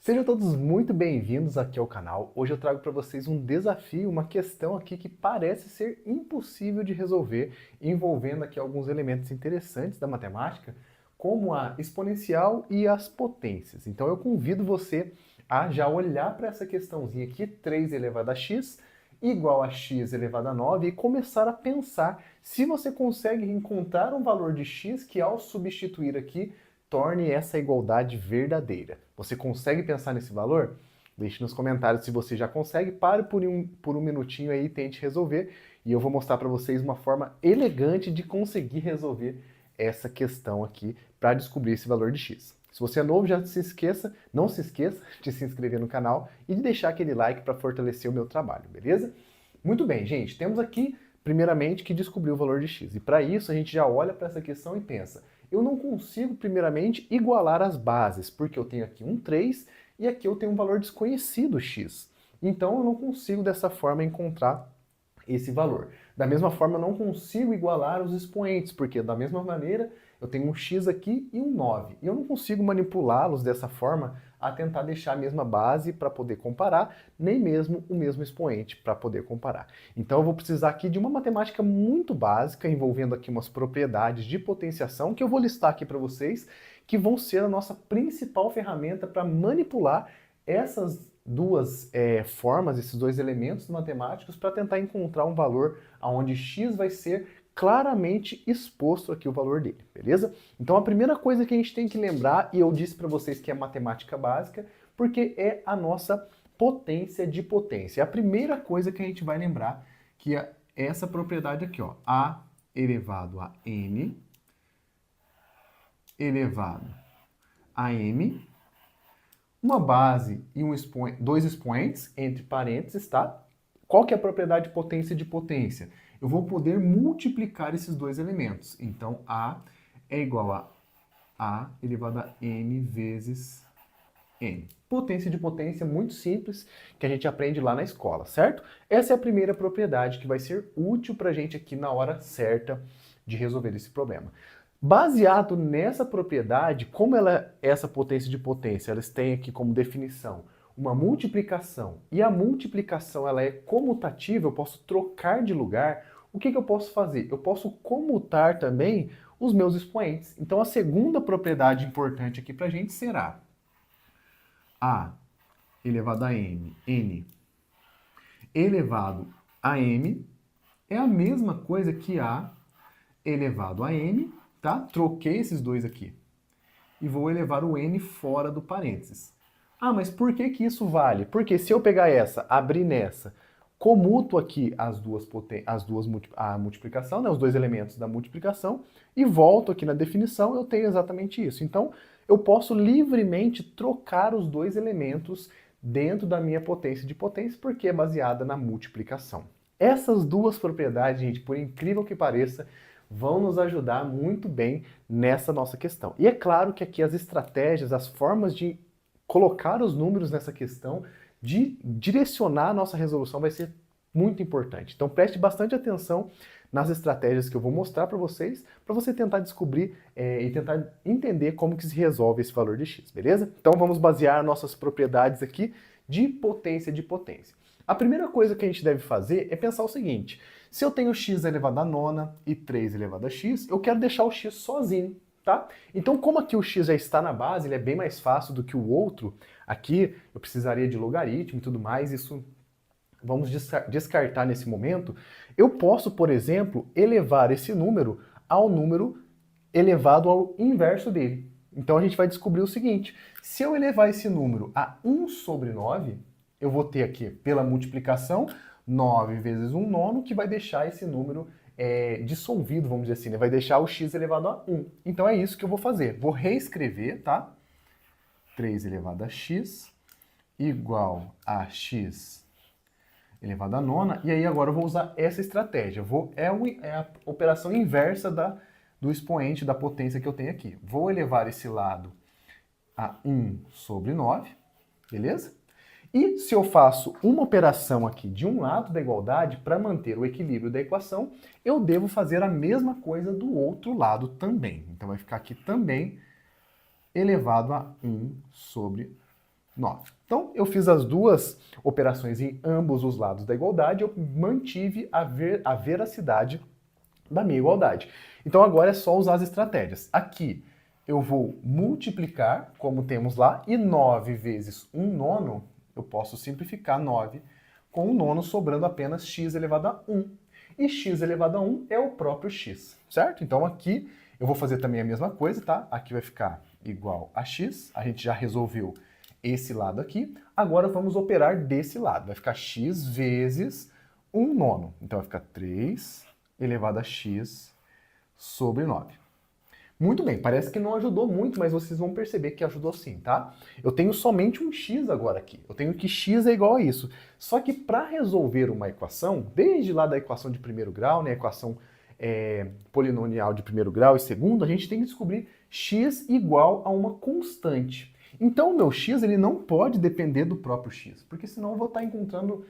Sejam todos muito bem-vindos aqui ao canal. Hoje eu trago para vocês um desafio, uma questão aqui que parece ser impossível de resolver, envolvendo aqui alguns elementos interessantes da matemática, como a exponencial e as potências. Então eu convido você a já olhar para essa questãozinha aqui, 3 elevado a x igual a x elevado a 9, e começar a pensar se você consegue encontrar um valor de x que, ao substituir aqui, torne essa igualdade verdadeira. Você consegue pensar nesse valor? Deixe nos comentários se você já consegue. Pare por um minutinho aí e tente resolver. E eu vou mostrar para vocês uma forma elegante de conseguir resolver essa questão aqui para descobrir esse valor de x. Se você é novo, não se esqueça de se inscrever no canal e de deixar aquele like para fortalecer o meu trabalho, beleza? Muito bem, gente, temos aqui, primeiramente, que descobrir o valor de x. E para isso, a gente já olha para essa questão e pensa, eu não consigo, primeiramente, igualar as bases, porque eu tenho aqui um 3 e aqui eu tenho um valor desconhecido, x. Então, eu não consigo, dessa forma, encontrar esse valor. Da mesma forma, eu não consigo igualar os expoentes, porque da mesma maneira eu tenho um x aqui e um 9. E eu não consigo manipulá-los dessa forma a tentar deixar a mesma base para poder comparar, nem mesmo o mesmo expoente para poder comparar. Então eu vou precisar aqui de uma matemática muito básica, envolvendo aqui umas propriedades de potenciação, que eu vou listar aqui para vocês, que vão ser a nossa principal ferramenta para manipular essas duas formas, esses dois elementos matemáticos, para tentar encontrar um valor onde x vai ser claramente exposto aqui o valor dele, beleza? Então a primeira coisa que a gente tem que lembrar, e eu disse para vocês que é matemática básica, porque é a nossa potência de potência. É a primeira coisa que a gente vai lembrar, que é essa propriedade aqui, ó, a elevado a n elevado a m, uma base e dois expoentes, entre parênteses, tá? Qual que é a propriedade de potência de potência? Eu vou poder multiplicar esses dois elementos. Então, A é igual a A elevado a M vezes N. Potência de potência muito simples, que a gente aprende lá na escola, certo? Essa é a primeira propriedade que vai ser útil para a gente aqui na hora certa de resolver esse problema. Baseado nessa propriedade, como essa potência de potência, elas têm aqui como definição uma multiplicação, e a multiplicação ela é comutativa, eu posso trocar de lugar, o que eu posso fazer? Eu posso comutar também os meus expoentes. Então a segunda propriedade importante aqui para a gente será A elevado a n elevado a m é a mesma coisa que A elevado a n, tá? Troquei esses dois aqui. E vou elevar o n fora do parênteses. Ah, mas por que que isso vale? Porque se eu pegar essa, abrir nessa, comuto aqui a multiplicação, né, os dois elementos da multiplicação, e volto aqui na definição, eu tenho exatamente isso. Então, eu posso livremente trocar os dois elementos dentro da minha potência de potência, porque é baseada na multiplicação. Essas duas propriedades, gente, por incrível que pareça, vão nos ajudar muito bem nessa nossa questão. E é claro que aqui as estratégias, as formas de colocar os números nessa questão, de direcionar a nossa resolução vai ser muito importante. Então preste bastante atenção nas estratégias que eu vou mostrar para você tentar descobrir e tentar entender como que se resolve esse valor de x, beleza? Então vamos basear nossas propriedades aqui de potência de potência. A primeira coisa que a gente deve fazer é pensar o seguinte, se eu tenho x elevado a nona e 3 elevado a x, eu quero deixar o x sozinho, tá? Então, como aqui o x já está na base, ele é bem mais fácil do que o outro, aqui eu precisaria de logaritmo e tudo mais, isso vamos descartar nesse momento. Eu posso, por exemplo, elevar esse número ao número elevado ao inverso dele. Então a gente vai descobrir o seguinte, se eu elevar esse número a 1 sobre 9, eu vou ter aqui, pela multiplicação, 9 vezes 1 nono, que vai deixar esse número dissolvido, vamos dizer assim, né? Vai deixar o x elevado a 1. Então é isso que eu vou fazer. Vou reescrever, tá? 3 elevado a x igual a x elevado a nona. E aí agora eu vou usar essa estratégia. É a operação inversa do expoente da potência que eu tenho aqui. Vou elevar esse lado a 1 sobre 9, beleza? E se eu faço uma operação aqui de um lado da igualdade, para manter o equilíbrio da equação, eu devo fazer a mesma coisa do outro lado também. Então vai ficar aqui também elevado a 1 sobre 9. Então, eu fiz as duas operações em ambos os lados da igualdade, eu mantive a veracidade da minha igualdade. Então, agora é só usar as estratégias. Aqui, eu vou multiplicar, como temos lá, e 9 vezes 1 nono, eu posso simplificar 9 com 1 nono, sobrando apenas x elevado a 1. E x elevado a 1 é o próprio x, certo? Então, aqui, eu vou fazer também a mesma coisa, tá? Aqui vai ficar igual a x, a gente já resolveu esse lado aqui. Agora vamos operar desse lado. Vai ficar x vezes 1 nono. Então vai ficar 3 elevado a x sobre 9. Muito bem, parece que não ajudou muito, mas vocês vão perceber que ajudou sim, tá? Eu tenho somente um x agora aqui. Eu tenho que x é igual a isso. Só que para resolver uma equação, desde lá da equação de primeiro grau, né, a equação polinomial de primeiro grau e segundo, a gente tem que descobrir x igual a uma constante. Então o meu x ele não pode depender do próprio x, porque senão eu vou estar encontrando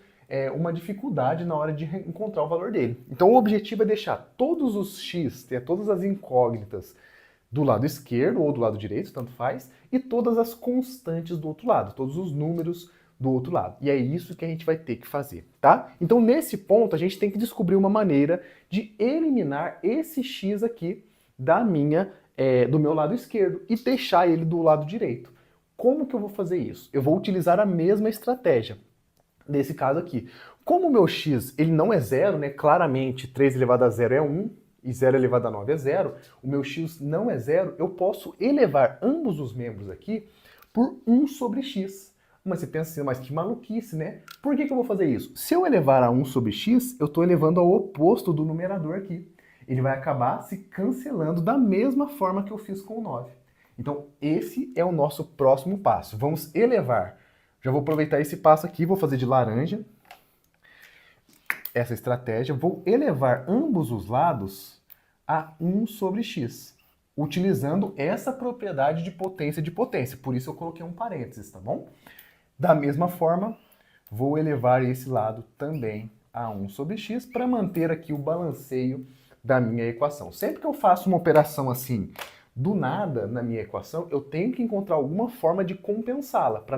uma dificuldade na hora de encontrar o valor dele. Então o objetivo é deixar todos os x, ter todas as incógnitas do lado esquerdo ou do lado direito, tanto faz, e todas as constantes do outro lado, todos os números do outro lado. E é isso que a gente vai ter que fazer, tá? Então nesse ponto a gente tem que descobrir uma maneira de eliminar esse x aqui do meu lado esquerdo e deixar ele do lado direito. Como que eu vou fazer isso? Eu vou utilizar a mesma estratégia nesse caso aqui. Como o meu x ele não é zero, né? Claramente 3 elevado a 0 é 1 e 0 elevado a 9 é 0, o meu x não é zero, eu posso elevar ambos os membros aqui por 1 sobre x. Mas você pensa assim, mas que maluquice, né? Por que eu vou fazer isso? Se eu elevar a 1 sobre x, eu estou elevando ao oposto do numerador aqui. Ele vai acabar se cancelando da mesma forma que eu fiz com o 9. Então, esse é o nosso próximo passo. Vamos elevar. Já vou aproveitar esse passo aqui, vou fazer de laranja essa estratégia. Vou elevar ambos os lados a 1 sobre x, utilizando essa propriedade de potência. Por isso eu coloquei um parênteses, tá bom? Da mesma forma, vou elevar esse lado também a 1 sobre x para manter aqui o balanceio da minha equação. Sempre que eu faço uma operação assim, do nada na minha equação, eu tenho que encontrar alguma forma de compensá-la para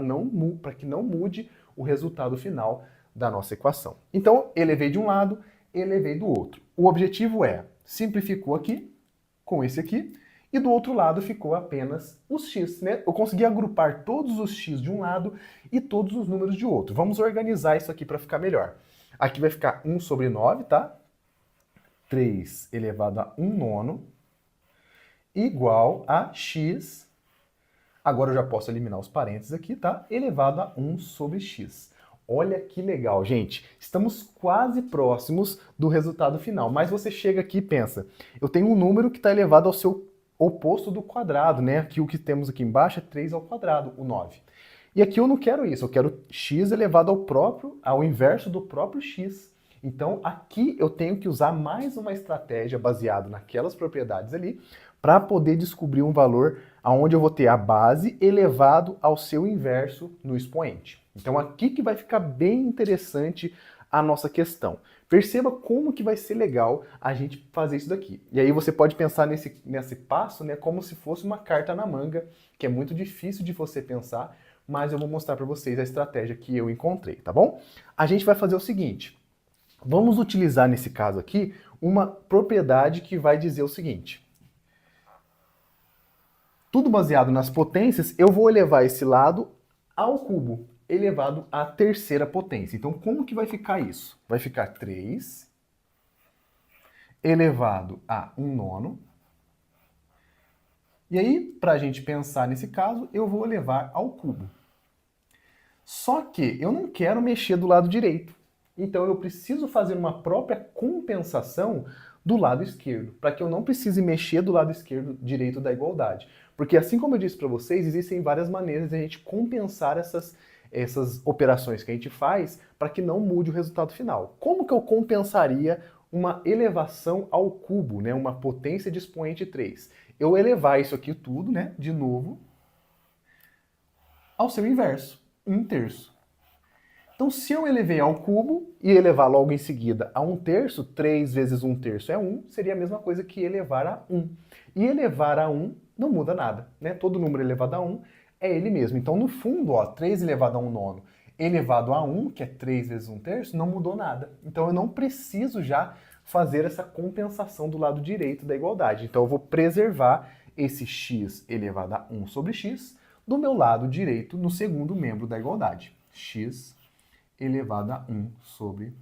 que não mude o resultado final da nossa equação. Então, elevei de um lado, elevei do outro. O objetivo simplificou aqui, com esse aqui, e do outro lado ficou apenas os x, né? Eu consegui agrupar todos os x de um lado e todos os números de outro. Vamos organizar isso aqui para ficar melhor. Aqui vai ficar 1 sobre 9, tá? 3 elevado a 1 nono, igual a x, agora eu já posso eliminar os parênteses aqui, tá? Elevado a 1 sobre x. Olha que legal, gente. Estamos quase próximos do resultado final, mas você chega aqui e pensa, eu tenho um número que está elevado ao seu oposto do quadrado, né? Aqui o que temos aqui embaixo é 3 ao quadrado, o 9. E aqui eu não quero isso, eu quero x elevado ao inverso do próprio x. Então aqui eu tenho que usar mais uma estratégia baseada naquelas propriedades ali para poder descobrir um valor onde eu vou ter a base elevado ao seu inverso no expoente. Então aqui que vai ficar bem interessante a nossa questão. Perceba como que vai ser legal a gente fazer isso daqui. E aí você pode pensar nesse passo, né, como se fosse uma carta na manga, que é muito difícil de você pensar, mas eu vou mostrar para vocês a estratégia que eu encontrei, tá bom? A gente vai fazer o seguinte, vamos utilizar nesse caso aqui uma propriedade que vai dizer o seguinte. Tudo baseado nas potências, eu vou elevar esse lado ao cubo, elevado à terceira potência. Então, como que vai ficar isso? Vai ficar 3 elevado a 1 nono. E aí, para a gente pensar nesse caso, eu vou elevar ao cubo. Só que eu não quero mexer do lado direito. Então, eu preciso fazer uma própria compensação do lado esquerdo, para que eu não precise mexer do lado direito da igualdade. Porque assim como eu disse para vocês, existem várias maneiras de a gente compensar essas operações que a gente faz para que não mude o resultado final. Como que eu compensaria uma elevação ao cubo, né, uma potência de expoente 3? Eu elevar isso aqui tudo, né, de novo, ao seu inverso, 1/3. Então, se eu elevei ao cubo e elevar logo em seguida a 1/3, 3 vezes 1/3 é 1, seria a mesma coisa que elevar a 1. E elevar a 1 não muda nada, né? Todo número elevado a 1 é ele mesmo. Então, no fundo, ó, 3 elevado a 1 nono elevado a 1, que é 3 vezes 1 terço, não mudou nada. Então, eu não preciso já fazer essa compensação do lado direito da igualdade. Então, eu vou preservar esse x elevado a 1 sobre x do meu lado direito no segundo membro da igualdade. X elevado a 1 sobre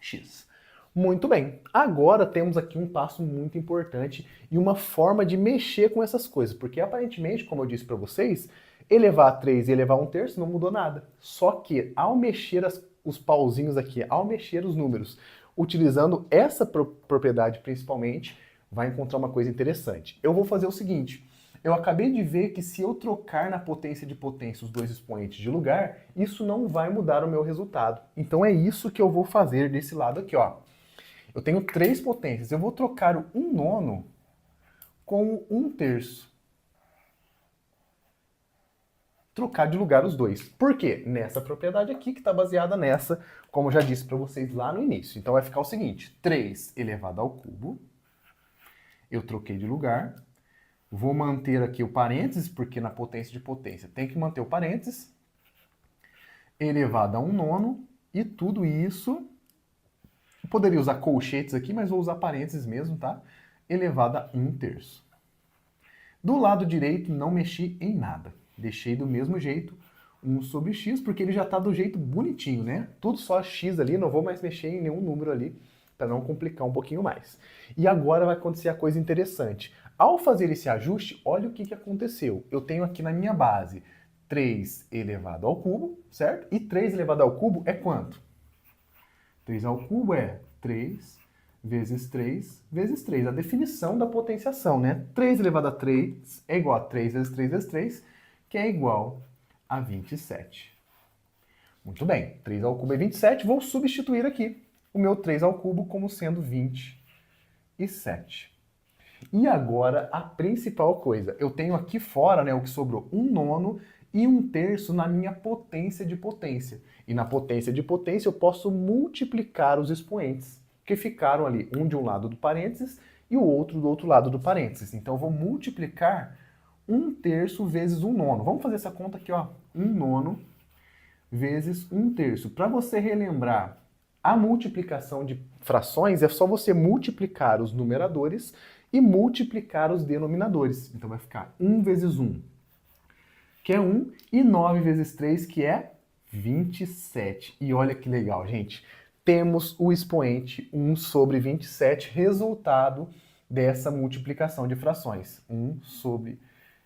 x. Muito bem, agora temos aqui um passo muito importante e uma forma de mexer com essas coisas, porque aparentemente, como eu disse para vocês, elevar a 3 e elevar a 1 terço não mudou nada. Só que ao mexer os pauzinhos aqui, ao mexer os números, utilizando essa propriedade principalmente, vai encontrar uma coisa interessante. Eu vou fazer o seguinte, eu acabei de ver que se eu trocar na potência de potência os dois expoentes de lugar, isso não vai mudar o meu resultado. Então é isso que eu vou fazer desse lado aqui, ó. Eu tenho 3 potências, eu vou trocar o 1 nono com o 1 terço. Trocar de lugar os dois. Por quê? Nessa propriedade aqui, que está baseada nessa, como eu já disse para vocês lá no início. Então vai ficar o seguinte, 3 elevado ao cubo, eu troquei de lugar, vou manter aqui o parênteses, porque na potência de potência tem que manter o parênteses, elevado a 1 nono, e tudo isso, eu poderia usar colchetes aqui, mas vou usar parênteses mesmo, tá? Elevado a 1 terço. Do lado direito não mexi em nada. Deixei do mesmo jeito 1 sobre x, porque ele já está do jeito bonitinho, né? Tudo só x ali, não vou mais mexer em nenhum número ali, para não complicar um pouquinho mais. E agora vai acontecer a coisa interessante. Ao fazer esse ajuste, olha o que aconteceu. Eu tenho aqui na minha base 3 elevado ao cubo, certo? E 3 elevado ao cubo é quanto? 3 ao cubo é 3 vezes 3 vezes 3. A definição da potenciação, né? 3 elevado a 3 é igual a 3 vezes 3 vezes 3, que é igual a 27. Muito bem, 3 ao cubo é 27, vou substituir aqui o meu 3 ao cubo como sendo 27. E agora a principal coisa, eu tenho aqui fora, né, o que sobrou, 1 nono e 1 terço na minha potência de potência. E na potência de potência eu posso multiplicar os expoentes, que ficaram ali, um de um lado do parênteses e o outro do outro lado do parênteses. Então eu vou multiplicar 1 terço vezes 1 nono. Vamos fazer essa conta aqui, ó. 1 nono vezes 1 terço. Para você relembrar a multiplicação de frações, é só você multiplicar os numeradores e multiplicar os denominadores. Então vai ficar 1 vezes 1, que é 1, e 9 vezes 3, que é 27. E olha que legal, gente. Temos o expoente 1 sobre 27, resultado dessa multiplicação de frações. 1 sobre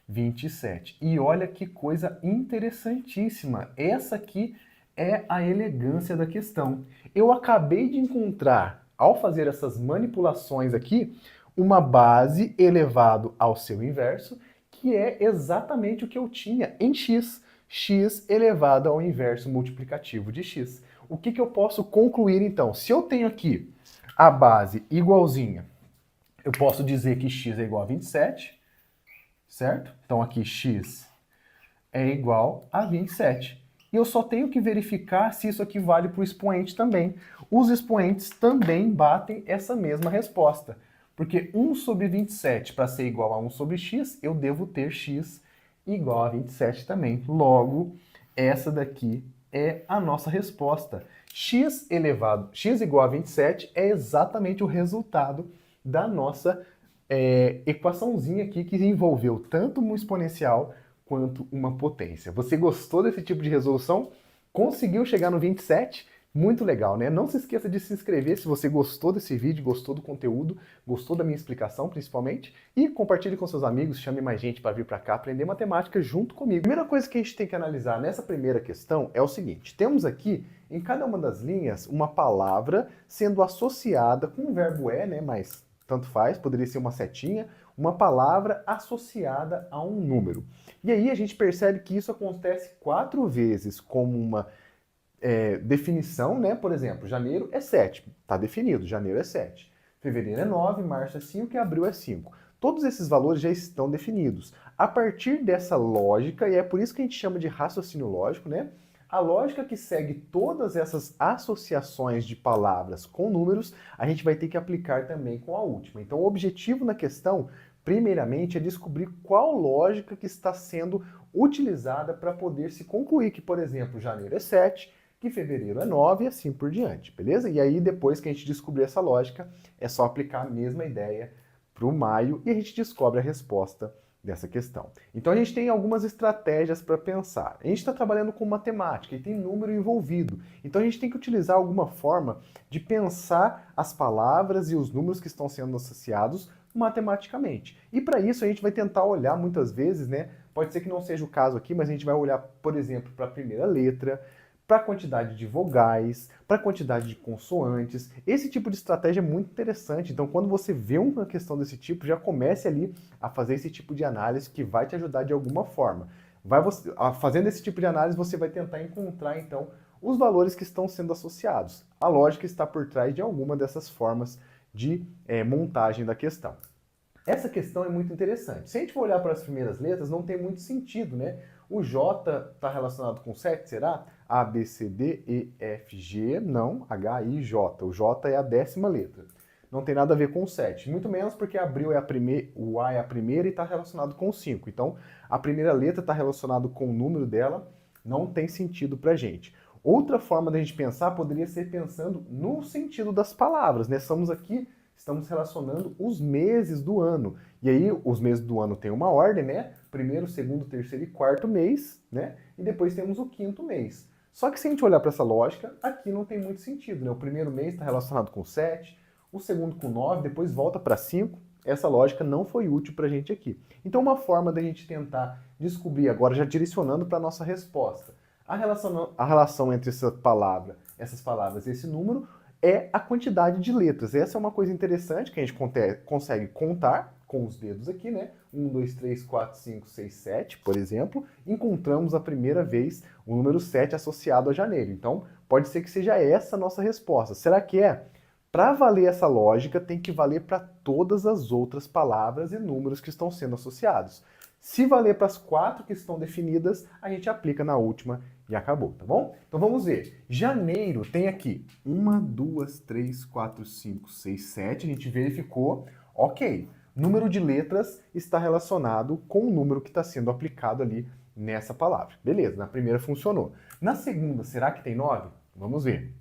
27. E olha que coisa interessantíssima. Essa aqui é a elegância da questão. Eu acabei de encontrar, ao fazer essas manipulações aqui, uma base elevado ao seu inverso, que é exatamente o que eu tinha em x. X elevado ao inverso multiplicativo de x. O que eu posso concluir então? Se eu tenho aqui a base igualzinha, eu posso dizer que x é igual a 27, certo? Então aqui x é igual a 27. E eu só tenho que verificar se isso aqui vale para o expoente também. Os expoentes também batem essa mesma resposta. Porque 1 sobre 27, para ser igual a 1 sobre x, eu devo ter x igual a 27 também. Logo, essa daqui é a nossa resposta. X igual a 27 é exatamente o resultado da nossa equaçãozinha aqui que envolveu tanto uma exponencial quanto uma potência. Você gostou desse tipo de resolução? Conseguiu chegar no 27? Muito legal, né? Não se esqueça de se inscrever se você gostou desse vídeo, gostou do conteúdo, gostou da minha explicação principalmente, e compartilhe com seus amigos, chame mais gente para vir para cá aprender matemática junto comigo. A primeira coisa que a gente tem que analisar nessa primeira questão é o seguinte, temos aqui em cada uma das linhas uma palavra sendo associada com o verbo é, né? Mas tanto faz, poderia ser uma setinha, uma palavra associada a um número. E aí a gente percebe que isso acontece 4 vezes como uma definição, né? Por exemplo, janeiro é 7, está definido, janeiro é 7. Fevereiro é 9, março é 5 e abril é 5. Todos esses valores já estão definidos. A partir dessa lógica, e é por isso que a gente chama de raciocínio lógico, né? A lógica que segue todas essas associações de palavras com números, a gente vai ter que aplicar também com a última. Então, o objetivo na questão, primeiramente, é descobrir qual lógica que está sendo utilizada para poder se concluir que, por exemplo, janeiro é 7, que fevereiro é 9 e assim por diante, beleza? E aí, depois que a gente descobrir essa lógica, é só aplicar a mesma ideia para o maio e a gente descobre a resposta dessa questão. Então a gente tem algumas estratégias para pensar. A gente está trabalhando com matemática e tem número envolvido. Então a gente tem que utilizar alguma forma de pensar as palavras e os números que estão sendo associados matematicamente. E para isso a gente vai tentar olhar muitas vezes, né? Pode ser que não seja o caso aqui, mas a gente vai olhar, por exemplo, para a primeira letra, para a quantidade de vogais, para a quantidade de consoantes. Esse tipo de estratégia é muito interessante. Então, quando você vê uma questão desse tipo, já comece ali a fazer esse tipo de análise que vai te ajudar de alguma forma. Fazendo esse tipo de análise, você vai tentar encontrar, então, os valores que estão sendo associados. A lógica está por trás de alguma dessas formas de montagem da questão. Essa questão é muito interessante. Se a gente for olhar para as primeiras letras, não tem muito sentido, né? O J está relacionado com 7, será? A, B, C, D, E, F, G, não, H, I, J. O J é a 10ª letra. Não tem nada a ver com o 7. Muito menos porque abril é a primeira, o A é a primeira e está relacionado com o 5. Então, a primeira letra está relacionada com o número dela, não tem sentido para a gente. Outra forma da gente pensar poderia ser pensando no sentido das palavras, né? Estamos relacionando os meses do ano. E aí, os meses do ano têm uma ordem, né? Primeiro, segundo, terceiro e quarto mês, né? E depois temos o 5º mês. Só que se a gente olhar para essa lógica, aqui não tem muito sentido, né? O primeiro mês está relacionado com 7, o segundo com 9, depois volta para 5. Essa lógica não foi útil para a gente aqui. Então, uma forma da gente tentar descobrir agora, já direcionando para a nossa resposta, a relação entre essas palavras e esse número é a quantidade de letras. Essa é uma coisa interessante que a gente consegue contar com os dedos aqui, né? 1, 2, 3, 4, 5, 6, 7, por exemplo. Encontramos a primeira vez o número 7 associado a janeiro. Então, pode ser que seja essa a nossa resposta. Será que é? Para valer essa lógica, tem que valer para todas as outras palavras e números que estão sendo associados. Se valer para as 4 que estão definidas, a gente aplica na última e acabou, tá bom? Então vamos ver. Janeiro tem aqui 1, 2, 3, 4, 5, 6, 7. A gente verificou. Ok. Número de letras está relacionado com o número que está sendo aplicado ali nessa palavra. Beleza, na primeira funcionou. Na segunda, será que tem 9? Vamos ver.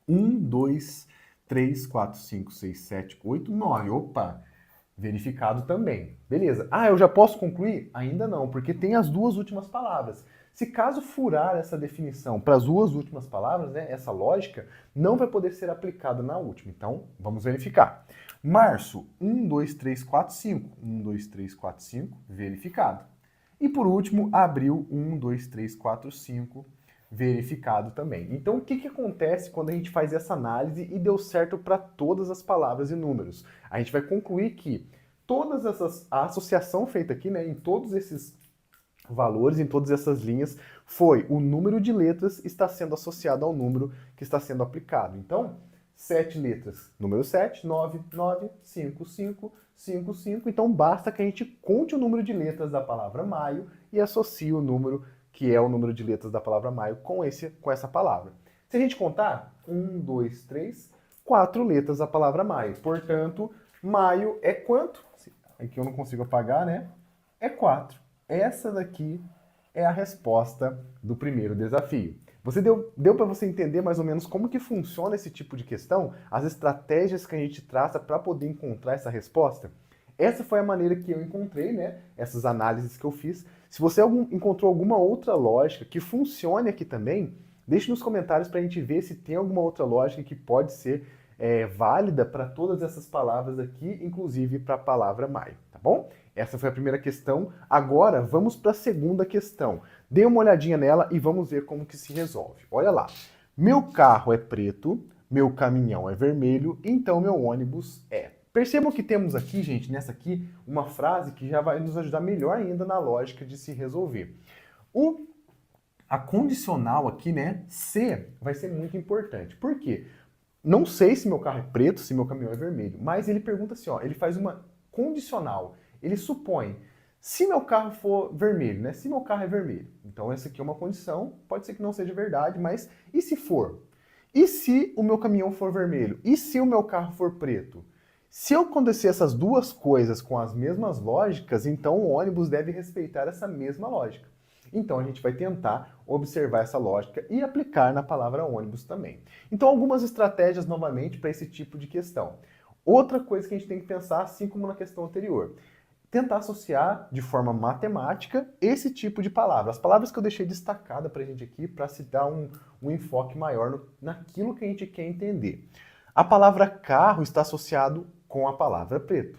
1, 2, 3, 4, 5, 6, 7, 8, 9. Opa! Verificado também. Beleza. Ah, eu já posso concluir? Ainda não, porque tem as duas últimas palavras. Se caso furar essa definição para as duas últimas palavras, né, essa lógica não vai poder ser aplicada na última. Então, vamos verificar. Março, 1, 2, 3, 4, 5. 1, 2, 3, 4, 5, verificado. E por último, abril, 1, 2, 3, 4, 5, verificado também. Então, o que acontece quando a gente faz essa análise e deu certo para todas as palavras e números? A gente vai concluir que a associação feita aqui, né, em todos esses valores, em todas essas linhas, foi o número de letras está sendo associado ao número que está sendo aplicado. Então, 7 letras, número 7, 9, 9, 5, 5, 5, 5. Então, basta que a gente conte o número de letras da palavra maio e associe o número que é o número de letras da palavra maio com essa palavra. Se a gente contar, 1, 2, 3, 4 letras da palavra maio. Portanto, maio é quanto? Aqui eu não consigo apagar, né? É 4. Essa daqui é a resposta do primeiro desafio. Deu para você entender mais ou menos como que funciona esse tipo de questão? As estratégias que a gente traça para poder encontrar essa resposta? Essa foi a maneira que eu encontrei, né? Essas análises que eu fiz. Se você encontrou alguma outra lógica que funcione aqui também, deixe nos comentários para a gente ver se tem alguma outra lógica que pode ser válida para todas essas palavras aqui, inclusive para a palavra maio, tá bom? Essa foi a primeira questão. Agora vamos para a segunda questão. Dê uma olhadinha nela e vamos ver como que se resolve. Olha lá. Meu carro é preto, meu caminhão é vermelho, então meu ônibus é. Percebam que temos aqui, gente, nessa aqui, uma frase que já vai nos ajudar melhor ainda na lógica de se resolver. A condicional aqui, né, se, vai ser muito importante. Por quê? Não sei se meu carro é preto, se meu caminhão é vermelho, mas ele pergunta assim, ó, ele faz uma condicional. Ele supõe, se meu carro for vermelho, né, se meu carro é vermelho. Então essa aqui é uma condição, pode ser que não seja verdade, mas e se for? E se o meu caminhão for vermelho? E se o meu carro for preto? Se eu acontecer essas duas coisas com as mesmas lógicas, então o ônibus deve respeitar essa mesma lógica. Então a gente vai tentar observar essa lógica e aplicar na palavra ônibus também. Então algumas estratégias novamente para esse tipo de questão. Outra coisa que a gente tem que pensar, assim como na questão anterior, tentar associar de forma matemática esse tipo de palavra. As palavras que eu deixei destacada para a gente aqui, para se dar um enfoque maior naquilo que a gente quer entender. A palavra carro está associado com a palavra preto.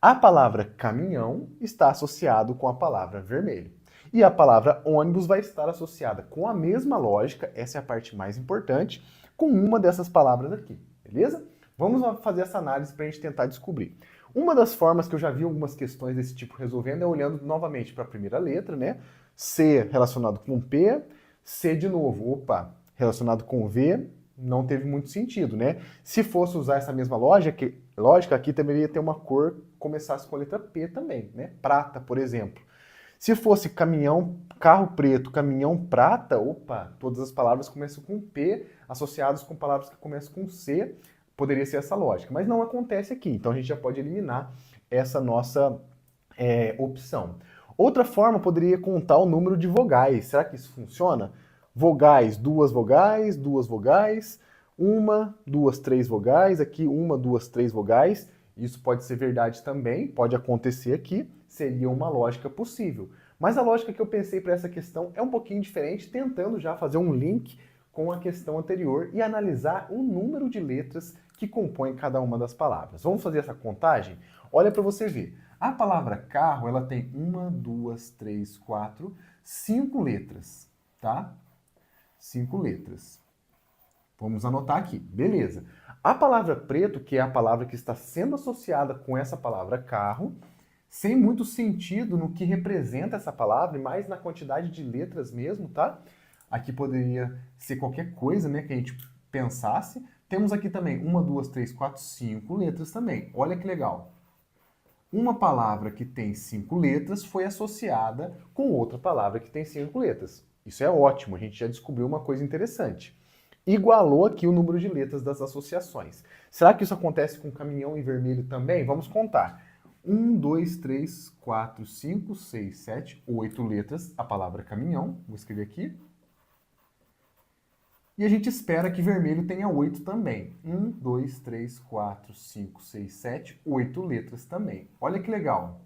A palavra caminhão está associado com a palavra vermelho. E a palavra ônibus vai estar associada com a mesma lógica, essa é a parte mais importante, com uma dessas palavras aqui, beleza? Vamos fazer essa análise para a gente tentar descobrir. Uma das formas que eu já vi algumas questões desse tipo resolvendo é olhando novamente para a primeira letra, né? C relacionado com P, C de novo, opa, relacionado com V, não teve muito sentido, né? Se fosse usar essa mesma lógica aqui deveria ter uma cor que começasse com a letra P também, né? Prata, por exemplo. Se fosse caminhão, carro preto, caminhão prata, opa, todas as palavras começam com P, associadas com palavras que começam com C, poderia ser essa lógica, mas não acontece aqui, então a gente já pode eliminar essa nossa opção. Outra forma poderia contar o número de vogais, será que isso funciona? Vogais, duas vogais, uma, duas, três vogais, aqui uma, duas, três vogais, isso pode ser verdade também, pode acontecer aqui, seria uma lógica possível. Mas a lógica que eu pensei para essa questão é um pouquinho diferente, tentando já fazer um link com a questão anterior e analisar o número de letras que compõem cada uma das palavras. Vamos fazer essa contagem? Olha para você ver. A palavra carro, ela tem 1, 2, 3, 4, 5 letras, tá? 5 letras. Vamos anotar aqui, beleza. A palavra preto, que é a palavra que está sendo associada com essa palavra carro, sem muito sentido no que representa essa palavra, e mais na quantidade de letras mesmo, tá? Aqui poderia ser qualquer coisa, né, que a gente pensasse. Temos aqui também 1, 2, 3, 4, 5 letras também. Olha que legal. Uma palavra que tem 5 letras foi associada com outra palavra que tem 5 letras. Isso é ótimo, a gente já descobriu uma coisa interessante. Igualou aqui o número de letras das associações. Será que isso acontece com caminhão e vermelho também? Vamos contar. 1, 2, 3, 4, 5, 6, 7, 8 letras, a palavra caminhão. Vou escrever aqui. E a gente espera que vermelho tenha 8 também. 1, 2, 3, 4, 5, 6, 7, 8 letras também. Olha que legal.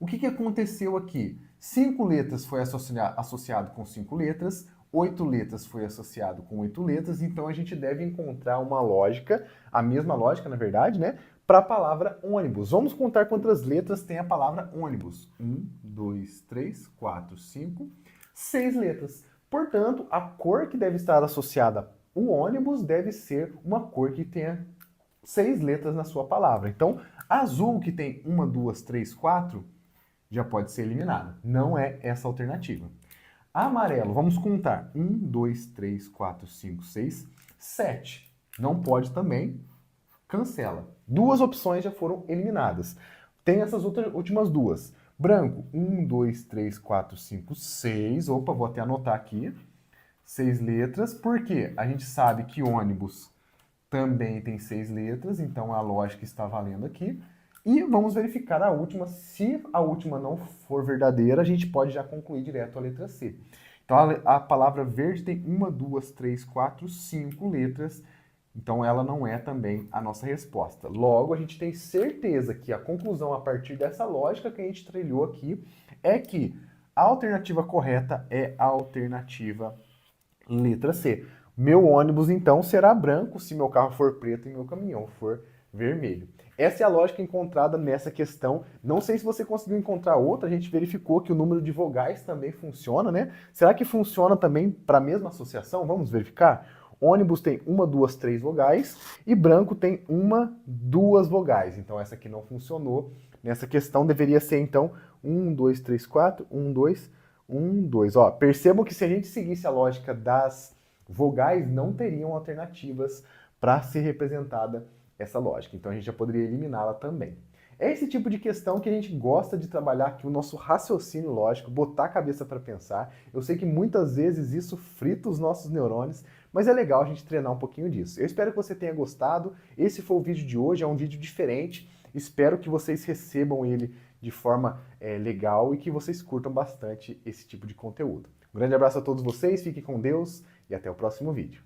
O que aconteceu aqui? 5 letras foi associado com 5 letras, 8 letras foi associado com 8 letras, então a gente deve encontrar uma lógica, a mesma lógica, na verdade, né? Para a palavra ônibus. Vamos contar quantas letras tem a palavra ônibus. 1, 2, 3, 4, 5, 6 letras. Portanto, a cor que deve estar associada ao ônibus deve ser uma cor que tenha 6 letras na sua palavra. Então, azul que tem 1, 2, 3, 4, já pode ser eliminado. Não é essa a alternativa. Amarelo, vamos contar. 1, 2, 3, 4, 5, 6, 7. Não pode também. Cancela. Duas opções já foram eliminadas. Tem essas últimas duas. Branco, 1, 2, 3, 4, 5, 6. Opa, vou até anotar aqui. 6 letras. Por quê? A gente sabe que ônibus também tem 6 letras, então a lógica está valendo aqui. E vamos verificar a última. Se a última não for verdadeira, a gente pode já concluir direto a letra C. Então a palavra verde tem 1, 2, 3, 4, 5 letras. Então ela não é também a nossa resposta. Logo, a gente tem certeza que a conclusão a partir dessa lógica que a gente trilhou aqui é que a alternativa correta é a alternativa letra C. Meu ônibus, então, será branco se meu carro for preto e meu caminhão for vermelho. Essa é a lógica encontrada nessa questão. Não sei se você conseguiu encontrar outra, a gente verificou que o número de vogais também funciona, né? Será que funciona também para a mesma associação? Vamos verificar? Ônibus tem 1, 2, 3 vogais e branco tem 1, 2 vogais. Então essa aqui não funcionou. Nessa questão deveria ser então 1, 2, 3, 4, 1, 2, 1, 2. Ó, percebam que se a gente seguisse a lógica das vogais, não teriam alternativas para ser representada essa lógica. Então a gente já poderia eliminá-la também. É esse tipo de questão que a gente gosta de trabalhar aqui, o nosso raciocínio lógico, botar a cabeça para pensar. Eu sei que muitas vezes isso frita os nossos neurônios, mas é legal a gente treinar um pouquinho disso. Eu espero que você tenha gostado. Esse foi o vídeo de hoje, é um vídeo diferente. Espero que vocês recebam ele de forma legal e que vocês curtam bastante esse tipo de conteúdo. Um grande abraço a todos vocês, fiquem com Deus e até o próximo vídeo.